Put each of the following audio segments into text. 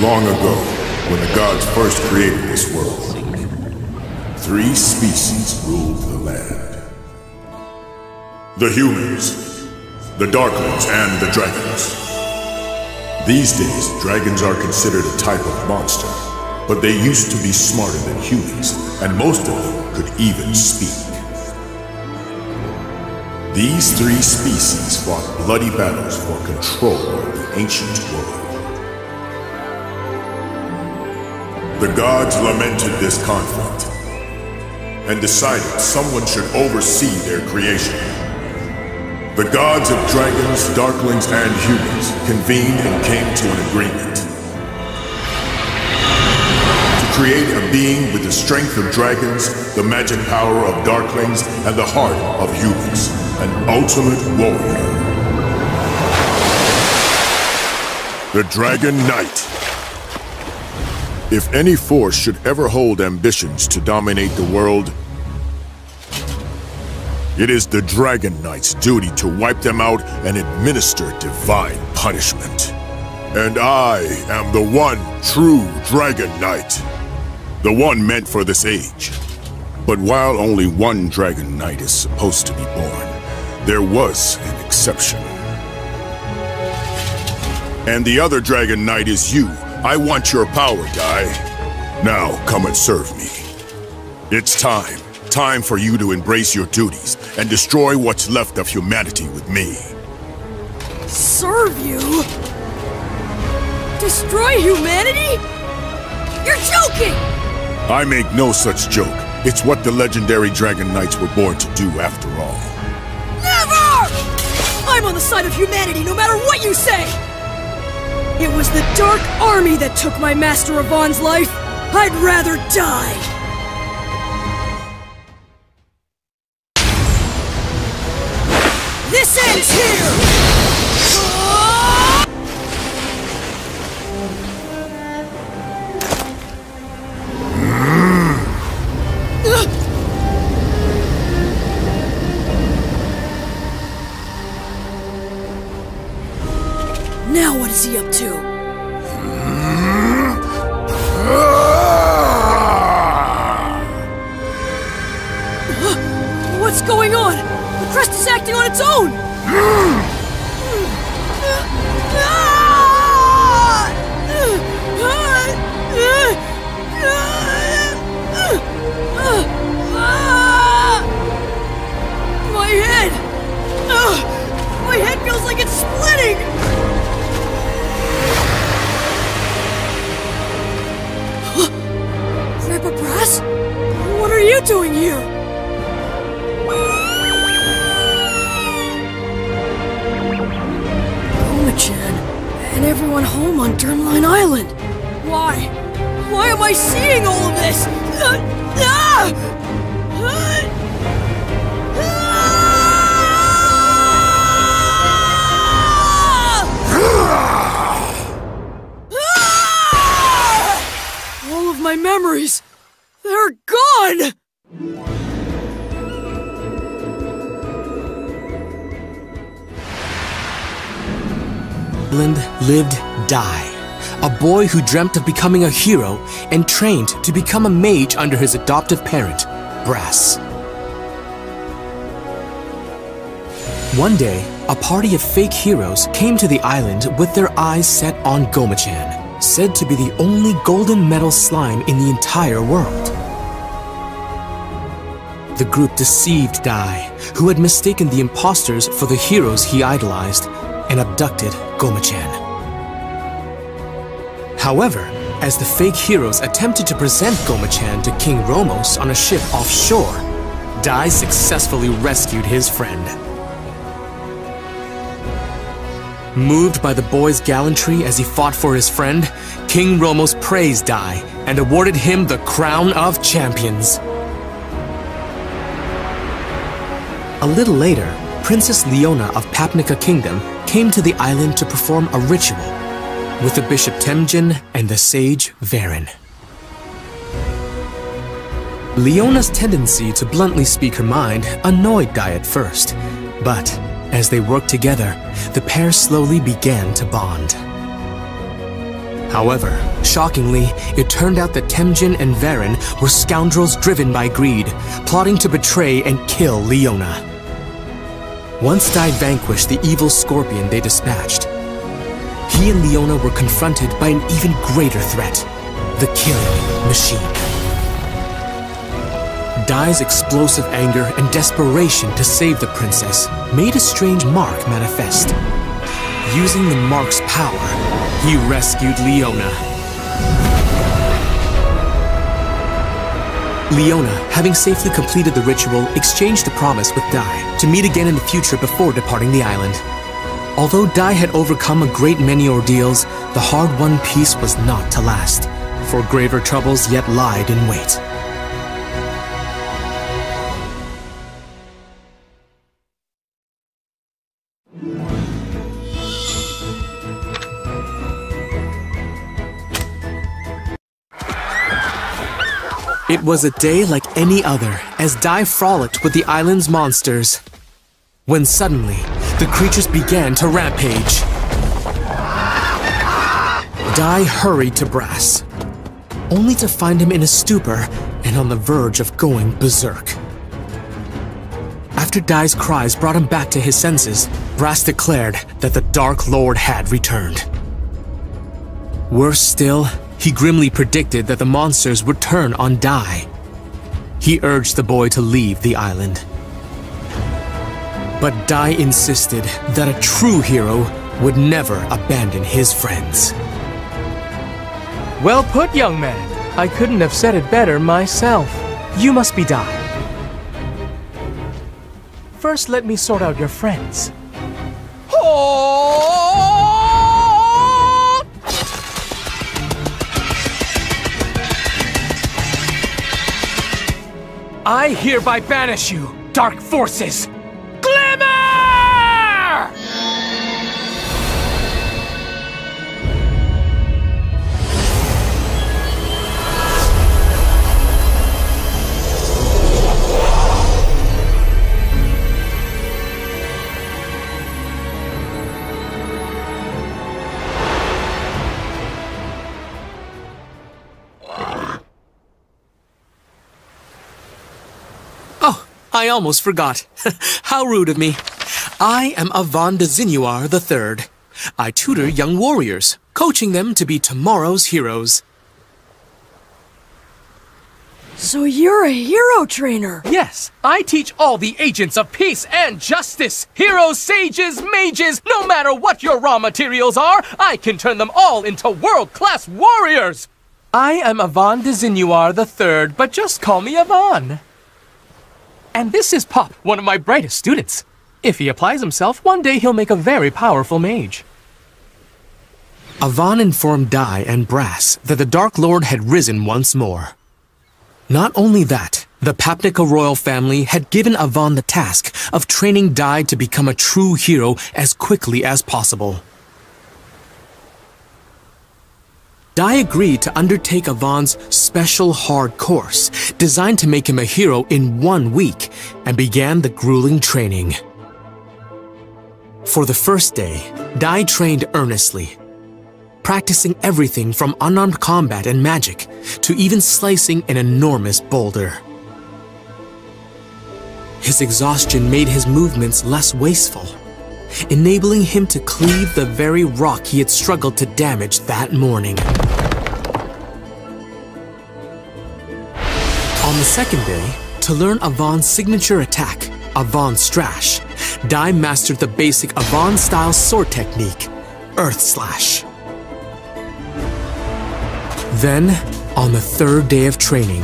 Long ago, when the gods first created this world, 3 species ruled the land. The humans, the darklings, and the dragons. These days, dragons are considered a type of monster, but they used to be smarter than humans, and most of them could even speak. These 3 species fought bloody battles for control of the ancient world. The gods lamented this conflict and decided someone should oversee their creation. The gods of dragons, darklings, and humans convened and came to an agreement to create a being with the strength of dragons, the magic power of darklings, and the heart of humans, an ultimate warrior. The Dragon Knight. If any force should ever hold ambitions to dominate the world, it is the Dragon Knight's duty to wipe them out and administer divine punishment. And I am the one true Dragon Knight, the one meant for this age. But while only one Dragon Knight is supposed to be born, there was an exception. And the other Dragon Knight is you. I want your power, guy. Now, come and serve me. It's time. Time for you to embrace your duties and destroy what's left of humanity with me. Serve you? Destroy humanity? You're joking! I make no such joke. It's what the legendary Dragon Knights were born to do after all. Never! I'm on the side of humanity no matter what you say! It was the Dark Army that took my Master Avon's life. I'd rather die. This ends here! Now what is he up to? What's going on? The crest is acting on its own! My head! My head feels like it's splitting! Grandpa Brass? What are you doing here? Goma-chan, and everyone home on Dermline Island. Why? Why am I seeing all of this? All of my memories, they're gone! Lived Dai, a boy who dreamt of becoming a hero and trained to become a mage under his adoptive parent, Brass. One day, a party of fake heroes came to the island with their eyes set on Goma-chan, said to be the only golden metal slime in the entire world. The group deceived Dai, who had mistaken the imposters for the heroes he idolized, and abducted Goma-chan. However, as the fake heroes attempted to present Goma-chan to King Romos on a ship offshore, Dai successfully rescued his friend. Moved by the boy's gallantry as he fought for his friend, King Romos praised Dai and awarded him the Crown of Champions. A little later, Princess Leona of Papnica Kingdom came to the island to perform a ritual with the Bishop Temjin and the sage Varen. Leona's tendency to bluntly speak her mind annoyed Dai at first, but as they worked together, the pair slowly began to bond. However, shockingly, it turned out that Temujin and Varen were scoundrels driven by greed, plotting to betray and kill Leona. Once Dai vanquished the evil scorpion they dispatched, he and Leona were confronted by an even greater threat, the killing machine. Dai's explosive anger and desperation to save the princess made a strange mark manifest. Using the mark's power, he rescued Leona. Leona, having safely completed the ritual, exchanged a promise with Dai to meet again in the future before departing the island. Although Dai had overcome a great many ordeals, the hard-won peace was not to last, for graver troubles yet lied in wait. It was a day like any other, as Dai frolicked with the island's monsters. When suddenly, the creatures began to rampage. Dai hurried to Brass, only to find him in a stupor and on the verge of going berserk. After Dai's cries brought him back to his senses, Brass declared that the Dark Lord had returned. Worse still, he grimly predicted that the monsters would turn on Dai. He urged the boy to leave the island. But Dai insisted that a true hero would never abandon his friends. Well put, young man. I couldn't have said it better myself. You must be Dai. First, let me sort out your friends. I hereby banish you, dark forces! Glimmer! I almost forgot. How rude of me. I am Avant de Zinnuar III. I tutor young warriors, coaching them to be tomorrow's heroes. So you're a hero trainer? Yes, I teach all the agents of peace and justice. Heroes, sages, mages, no matter what your raw materials are, I can turn them all into world-class warriors. I am Avant de Zinnuar III, but just call me Avant. And this is Pop, one of my brightest students. If he applies himself, one day he'll make a very powerful mage. Avant informed Dai and Brass that the Dark Lord had risen once more. Not only that, the Papnica royal family had given Avant the task of training Dai to become a true hero as quickly as possible. Dai agreed to undertake Avant's special hard course, designed to make him a hero in 1 week, and began the grueling training. For the first day, Dai trained earnestly, practicing everything from unarmed combat and magic to even slicing an enormous boulder. His exhaustion made his movements less wasteful, enabling him to cleave the very rock he had struggled to damage that morning. On the second day, to learn Avant's signature attack, Avant Strash, Dai mastered the basic Avant-style sword technique, Earth Slash. Then, on the third day of training...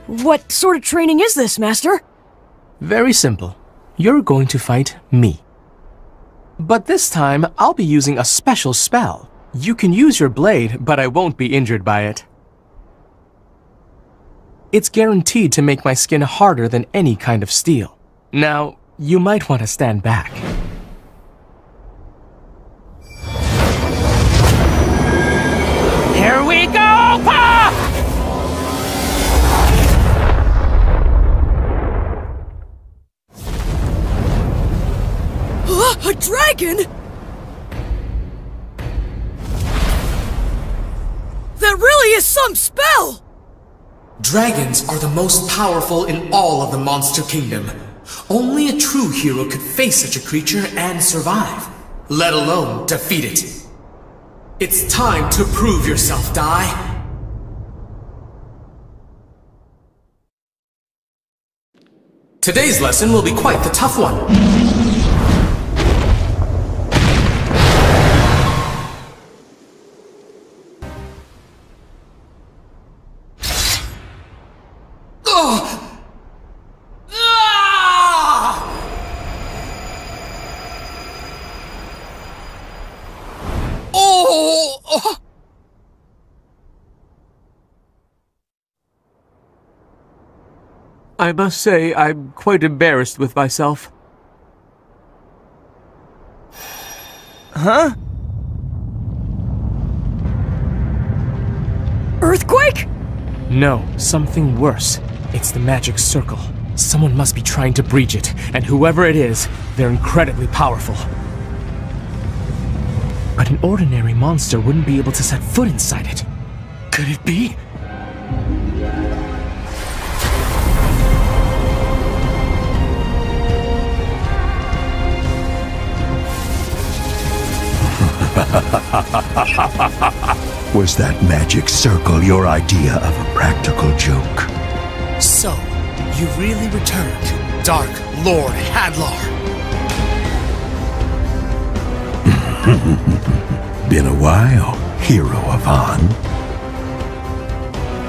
What sort of training is this, Master? Very simple. You're going to fight me. But this time, I'll be using a special spell. You can use your blade, but I won't be injured by it. It's guaranteed to make my skin harder than any kind of steel. Now, you might want to stand back. Here we go, Pop! A dragon? as some spell! Dragons are the most powerful in all of the monster kingdom. Only a true hero could face such a creature and survive, let alone defeat it. It's time to prove yourself, Dai. Today's lesson will be quite the tough one. I must say, I'm quite embarrassed with myself. Huh? Earthquake? No, something worse. It's the magic circle. Someone must be trying to breach it, and whoever it is, they're incredibly powerful. But an ordinary monster wouldn't be able to set foot inside it. Could it be? Was that magic circle your idea of a practical joke? So, you really returned, Dark Lord Hadlar. Been a while, hero Avan.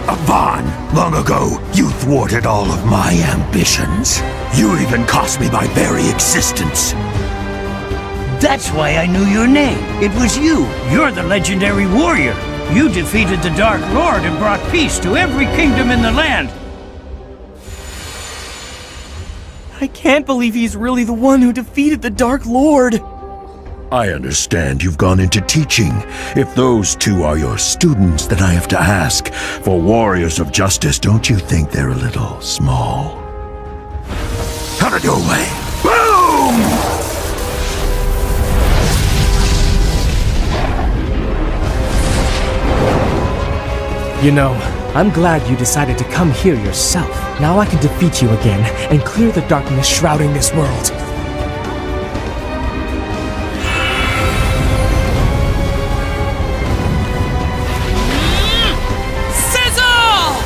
Avan, long ago, you thwarted all of my ambitions. You even cost me my very existence. That's why I knew your name. It was you. You're the legendary warrior. You defeated the Dark Lord and brought peace to every kingdom in the land. I can't believe he's really the one who defeated the Dark Lord. I understand you've gone into teaching. If those two are your students, then I have to ask, for warriors of justice, don't you think they're a little small? Out of your way! Boom! You know, I'm glad you decided to come here yourself. Now I can defeat you again and clear the darkness shrouding this world. Sizzle!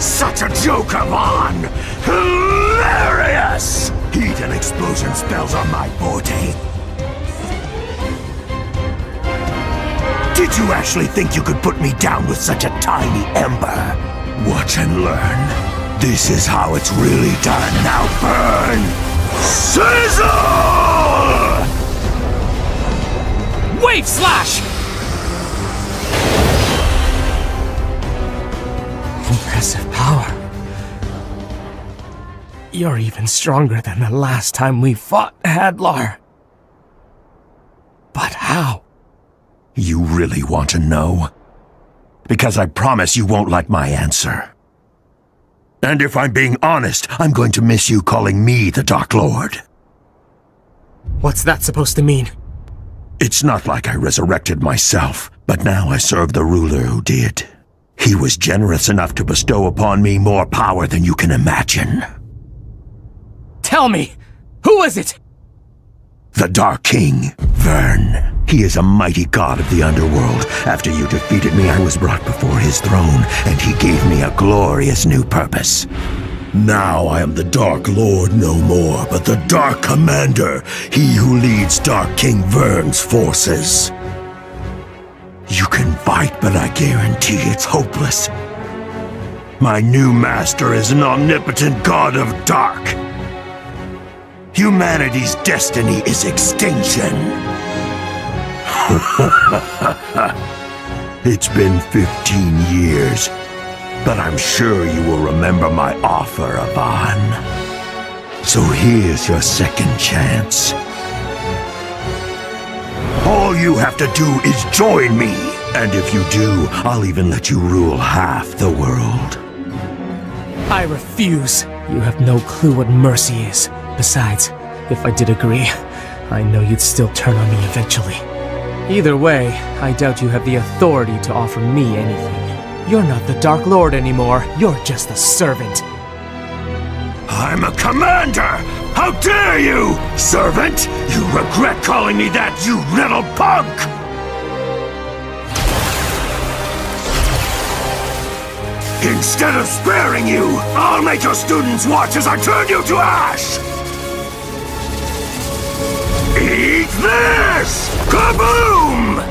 Such a joke, Avan! Hilarious! Heat and explosion spells are my forte. Did you actually think you could put me down with such a tiny ember? Watch and learn. This is how it's really done. Now burn! Sizzle! Wave Slash! Impressive power. You're even stronger than the last time we fought, Hadlar. But how? You really want to know? Because I promise you won't like my answer. And if I'm being honest, I'm going to miss you calling me the Dark Lord. What's that supposed to mean? It's not like I resurrected myself, but now I serve the ruler who did. He was generous enough to bestow upon me more power than you can imagine. Tell me, who is it? The Dark King, Vern. He is a mighty god of the underworld. After you defeated me, I was brought before his throne, and he gave me a glorious new purpose. Now I am the Dark Lord no more, but the Dark Commander, he who leads Dark King Vern's forces. You can fight, but I guarantee it's hopeless. My new master is an omnipotent god of dark. Humanity's destiny is extinction. It's been 15 years, but I'm sure you will remember my offer, Avan. So here's your second chance. All you have to do is join me. And if you do, I'll even let you rule half the world. I refuse. You have no clue what mercy is. Besides, if I did agree, I know you'd still turn on me eventually. Either way, I doubt you have the authority to offer me anything. You're not the Dark Lord anymore, you're just a servant. I'm a commander! How dare you! Servant! You regret calling me that, you little punk! Instead of sparing you, I'll make your students watch as I turn you to ash! Eat this! Kaboom!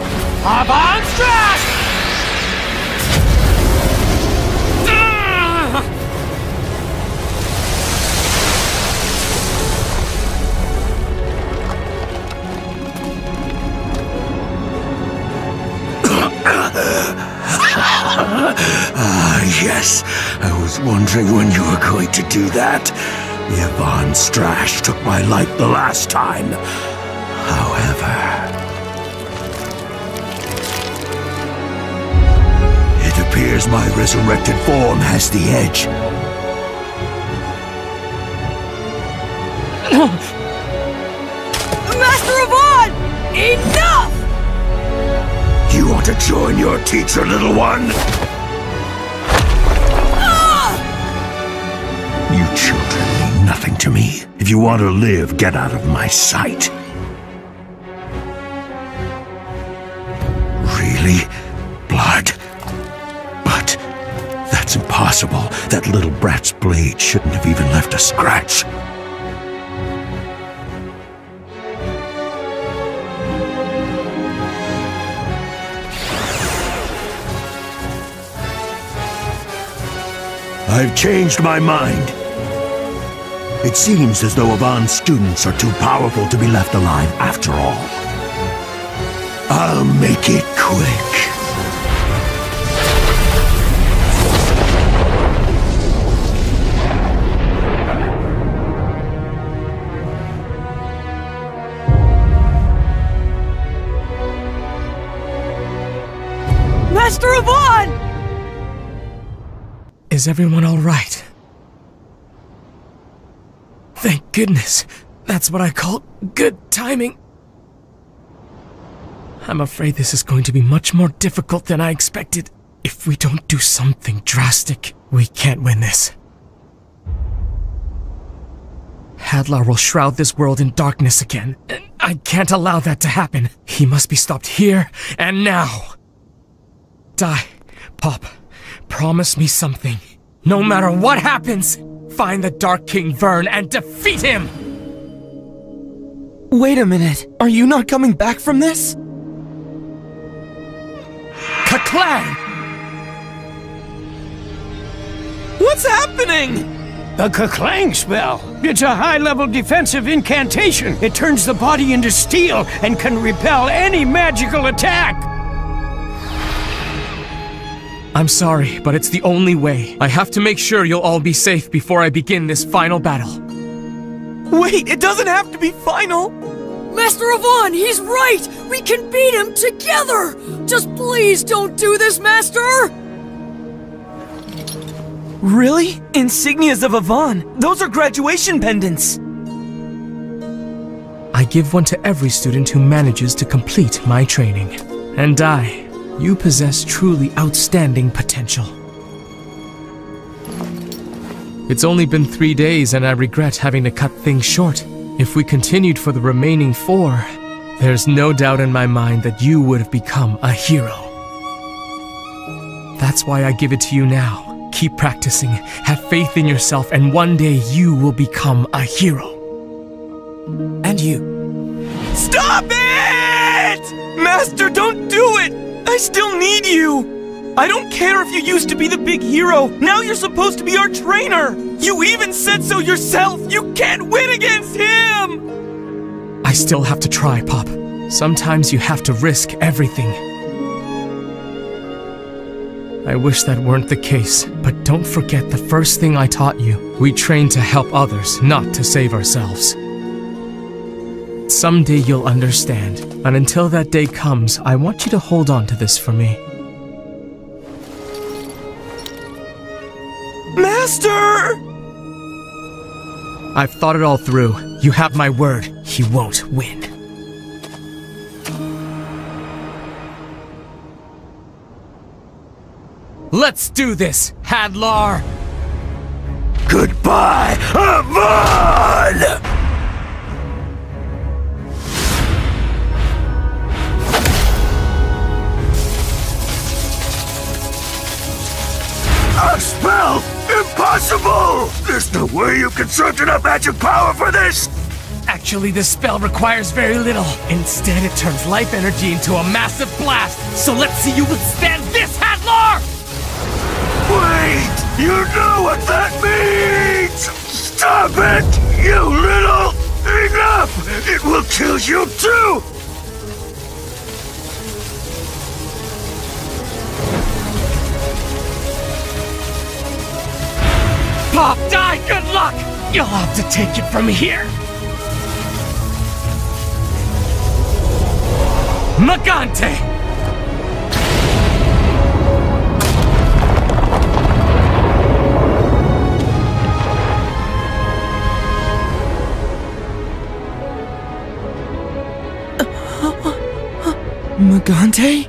Avant Strash! Yes. I was wondering when you were going to do that. The Avant Strash took my life the last time. However, it appears my resurrected form has the edge. Master Avant! Enough! You want to join your teacher, little one? You children mean nothing to me. If you want to live, get out of my sight. Really? Blood? But that's impossible. That little brat's blade shouldn't have even left a scratch. I've changed my mind. It seems as though Avon's students are too powerful to be left alive after all. I'll make it quick. Master Avant! Is everyone all right? Thank goodness. That's what I call good timing. I'm afraid this is going to be much more difficult than I expected. If we don't do something drastic, we can't win this. Hadlar will shroud this world in darkness again, and I can't allow that to happen. He must be stopped here and now. Die, Pop. Promise me something. No matter what happens, find the Dark King Vern and defeat him! Wait a minute. Are you not coming back from this? Ka-clang! What's happening? The Ka-clang spell. It's a high-level defensive incantation. It turns the body into steel and can repel any magical attack. I'm sorry, but it's the only way. I have to make sure you'll all be safe before I begin this final battle. Wait, it doesn't have to be final! Master Avant, he's right! We can beat him together! Just please don't do this, Master! Really? Insignias of Avant? Those are graduation pendants! I give one to every student who manages to complete my training. And you possess truly outstanding potential. It's only been 3 days and I regret having to cut things short. If we continued for the remaining 4, there's no doubt in my mind that you would have become a hero. That's why I give it to you now. Keep practicing, have faith in yourself, and one day you will become a hero. And you. Stop it! Master, don't do it! I still need you! I don't care if you used to be the big hero. Now you're supposed to be our trainer! You even said so yourself! You can't win against him! I still have to try, Pop. Sometimes you have to risk everything. I wish that weren't the case, but don't forget the first thing I taught you. We train to help others, not to save ourselves. Someday you'll understand. And until that day comes, I want you to hold on to this for me. Master! I've thought it all through. You have my word. He won't win. Let's do this, Hadlar! Goodbye, Avon! A spell! Impossible! There's no way you constructed enough magic power for this! Actually, this spell requires very little. Instead, it turns life energy into a massive blast. So let's see you withstand this, Hadlar! Wait! You know what that means! Stop it! You little... Enough! It will kill you too! Pop, die, good luck! You'll have to take it from here. Magante! Magante?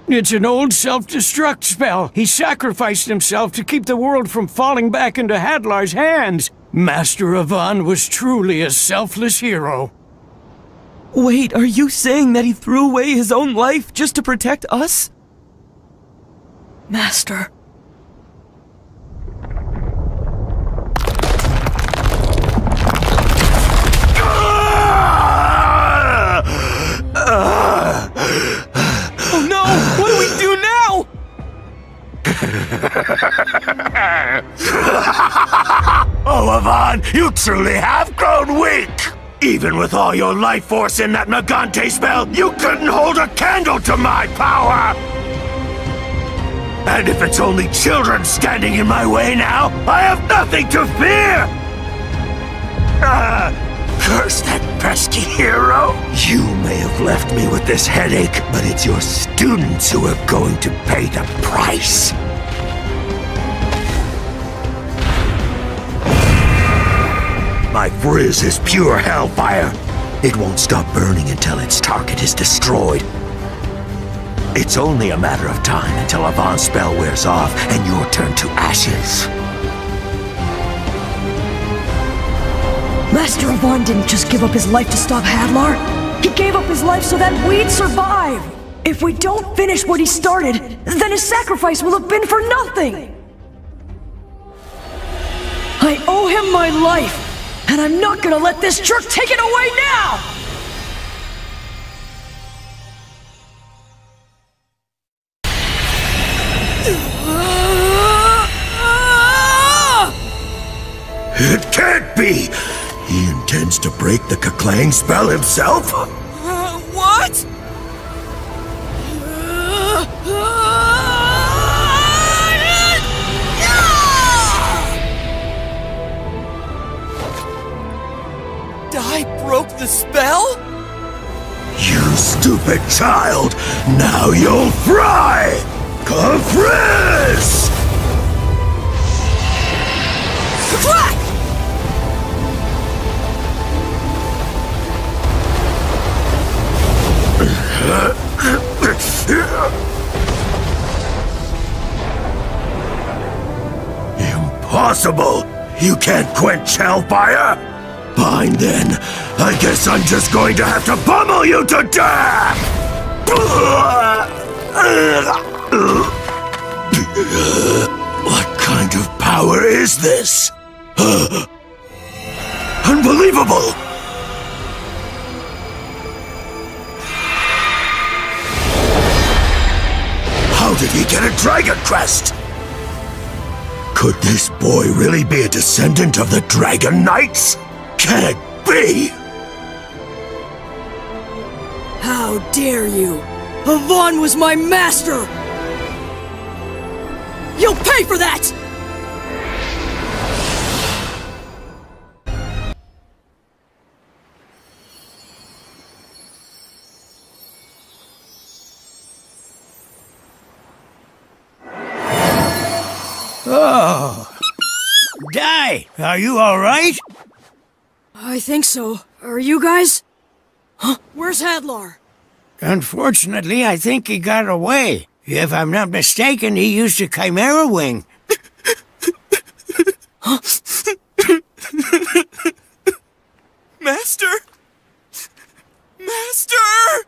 It's an old self-destruct spell. He sacrificed himself to keep the world from falling back into Hadlar's hands. Master Avon was truly a selfless hero. Wait, are you saying that he threw away his own life just to protect us? Master. Oh no! What do we do now? Oh, Avon, you truly have grown weak! Even with all your life force in that Magante spell, you couldn't hold a candle to my power! And if it's only children standing in my way now, I have nothing to fear! Curse that pesky hero! You may have left me with this headache, but it's your students who are going to pay the price! My frizz is pure hellfire. It won't stop burning until its target is destroyed. It's only a matter of time until Avon's spell wears off and you're turned to ashes. Master Avon didn't just give up his life to stop Hadlar. He gave up his life so that we'd survive. If we don't finish what he started, then his sacrifice will have been for nothing. I owe him my life. And I'm not gonna let this jerk take it away now! It can't be! He intends to break the Kaklang spell himself? What? I broke the spell? You stupid child! Now you'll fry! Confrizz! Crack! Impossible! You can't quench hellfire! Fine then. I guess I'm just going to have to pummel you to death! What kind of power is this? Unbelievable! How did he get a dragon crest? Could this boy really be a descendant of the Dragon Knights? Can it be? How dare you! Avon was my master! You'll pay for that! Oh. Dai, are you alright? I think so. Are you guys? Huh? Where's Hadlar? Unfortunately, I think he got away. If I'm not mistaken, he used a chimera wing. Master! Master!